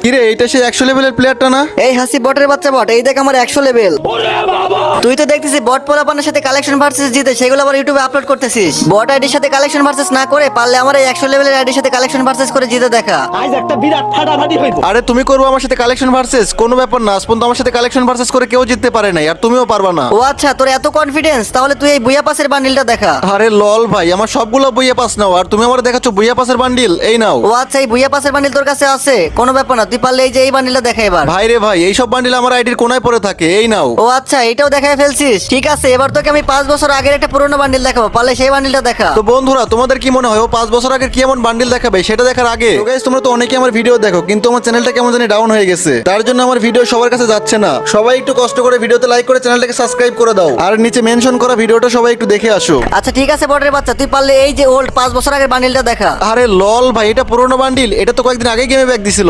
কিরে এইটা সেই 100 লেভেলের প্লেয়ারটা না? এই হাসি বটের বাচ্চা বট, এই দেখ আমার 100 লেভেল। তুই তো দেখতেছিস বট পোলাপানের সাথে কালেকশন ভার্সেস জিতে সেগুলো আবার ইউটিউবে আপলোড করতেছিস। বট আইডির সাথে কালেকশন ভার্সেস না করে পারলে আমার এই 100 লেভেলের আইডির সাথে কালেকশন ভার্সেস করে জিতে দেখা। আজ একটা বিরাট ফাটাফাটি হইব। আরে তুমি করবো আমার সাথে কালেকশন ভার্সেস? কোনো ব্যাপার না, আজ পর্যন্ত আমার সাথে কালেকশন ভার্সেস করে কেউ জিততে পারে নাই, আর তুমিও পারবা না। ও আচ্ছা, তোর এত কনফিডেন্স, তাহলে তুই এই বুয়া পাসের বান্ডিলটা দেখা। আরে লল ভাই, আমার সবগুলো বইয়ে পাস নাও, আর তুমি আমার দেখাচ্ছ বইয়া পাসের বান্ডিল। এই নাও। ও আচ্ছা, এই বুয়া পাসের বান্ডিল তোর কাছে আছে, কোনো ব্যাপার না, তুই পারলে এই যে এই বান্ডিলটা দেখা এবার। ভাই রে ভাই, এইসব বান্ডিল আমার আইডির কোনায় পড়ে থাকে। এই নাও। ও আচ্ছা, এটাও দেখায় ফেলছিস, ঠিক আছে। এবার তোকে আমি 5 বছর আগের একটা পুরোনো বান্ডিল দেখাবো, পারলে সেই বান্ডিলটা দেখা। তো বন্ধুরা, তোমাদের কি মনে হয় ও 5 বছর আগে কি এমন বান্ডিল দেখাবে সেটা দেখার আগে? তো গাইস, তোমরা তো অনেকেই আমার ভিডিও দেখো, কিন্তু আমার চ্যানেলটা কেমন জানি ডাউন হয়ে গেছে, তার জন্য আমার ভিডিও সবার কাছে যাচ্ছে না। সবাই একটু কষ্ট করে ভিডিওতে লাইক করে চ্যানেলটাকে সাবস্ক্রাইব করে দাও, আর নিচে মেনশন করা ভিডিওটা সবাই একটু দেখে আসো। আচ্ছা ঠিক আছে বটের বাচ্চা, তুই পারলে এই যে ওল্ড 5 বছর আগের বান্ডিলটা দেখা। আরে লল ভাই, এটা পুরোনো বান্ডিল, এটা তো কয়েকদিন আগে গেমে ব্যাক দিছিল।